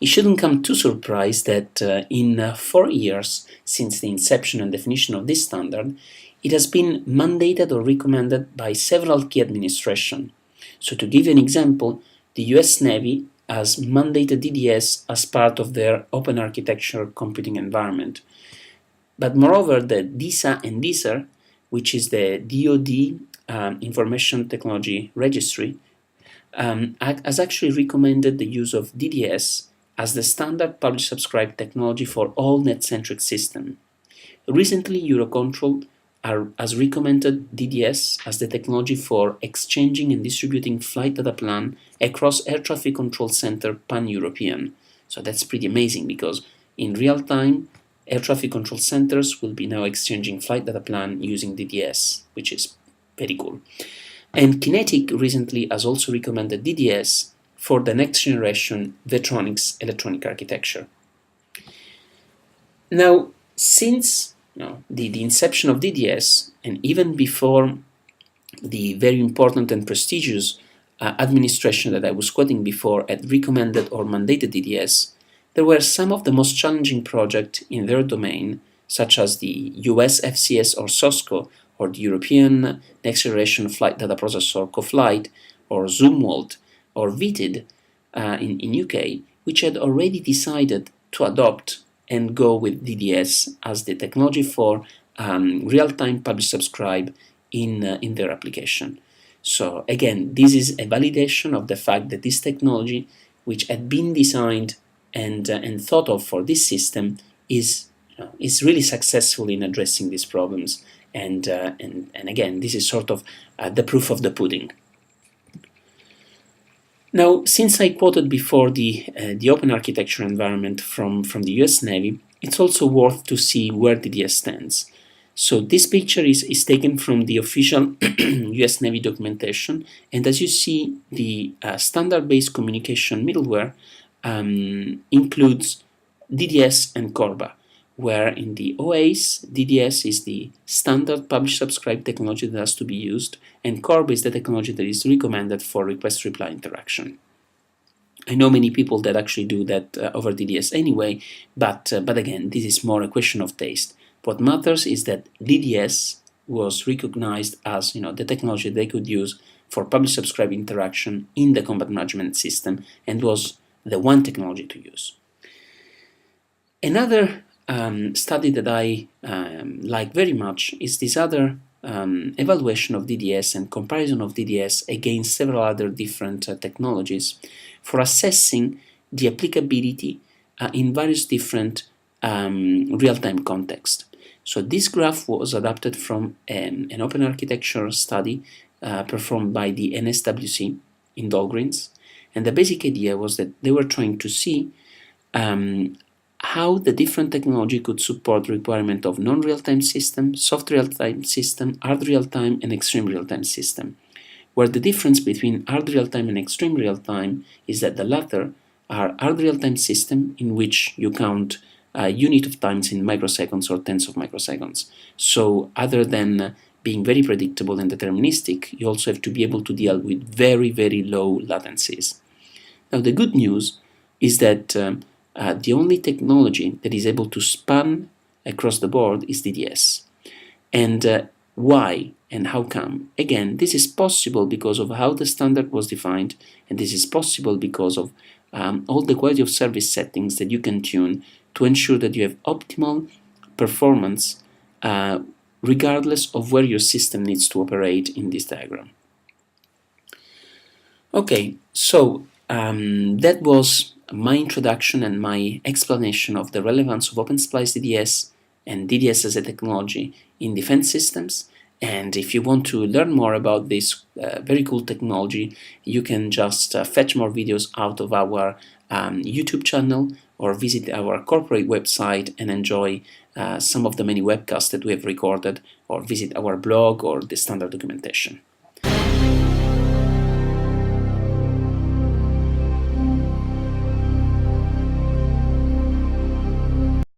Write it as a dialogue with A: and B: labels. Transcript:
A: It shouldn't come too surprised that in 4 years since the inception and definition of this standard, it has been mandated or recommended by several key administrations. So to give you an example, the US Navy has mandated DDS as part of their open architecture computing environment. But moreover, the DISA and DISR, which is the DoD Information Technology Registry, has actually recommended the use of DDS as the standard publish-subscribe technology for all net-centric systems. Recently, Eurocontrol has recommended DDS as the technology for exchanging and distributing flight data plan across air traffic control center pan-European. So that's pretty amazing, because in real time, air traffic control centers will be now exchanging flight data plan using DDS, which is very cool. And Kinetic recently has also recommended DDS for the next generation Vetronics electronic architecture. Now, since the inception of DDS, and even before the very important and prestigious administration that I was quoting before had recommended or mandated DDS, there were some of the most challenging projects in their domain, such as the US FCS or SOSCO, or the European Next Generation Flight Data Processor CoFlight, or ZoomWalt, or VTID in UK, which had already decided to adopt and go with DDS as the technology for real-time publish-subscribe in their application. So again, this is a validation of the fact that this technology, which had been designed and thought of for this system, is really successful in addressing these problems. And again, this is sort of the proof of the pudding. Now, since I quoted before the open architecture environment from the US Navy, it's also worth to see where DDS stands. So this picture is taken from the official US Navy documentation, and as you see, the standard-based communication middleware includes DDS and Corba, where in the OAs, DDS is the standard publish-subscribe technology that has to be used, and Corba is the technology that is recommended for request-reply interaction. I know many people that actually do that over DDS anyway, but again, this is more a question of taste. What matters is that DDS was recognized as the technology they could use for publish-subscribe interaction in the combat management system, and was the one technology to use. Another study that I like very much is this other evaluation of DDS and comparison of DDS against several other different technologies for assessing the applicability in various different real-time contexts. So this graph was adapted from an open architecture study performed by the NSWC in Dahlgrens, and the basic idea was that they were trying to see how the different technology could support the requirement of non-real-time system, soft real-time system, hard real-time, and extreme real-time system, where the difference between hard real-time and extreme real-time is that the latter are hard real-time system in which you count a unit of times in microseconds or tens of microseconds. So other than being very predictable and deterministic, you also have to be able to deal with very, very low latencies. Now the good news is that the only technology that is able to span across the board is DDS. And why and how come? Again, this is possible because of how the standard was defined, and this is possible because of all the quality of service settings that you can tune to ensure that you have optimal performance regardless of where your system needs to operate in this diagram. Okay, so that was my introduction and my explanation of the relevance of OpenSplice DDS and DDS as a technology in defense systems. And if you want to learn more about this very cool technology, you can just fetch more videos out of our YouTube channel, or visit our corporate website and enjoy some of the many webcasts that we have recorded, or visit our blog or the standard documentation.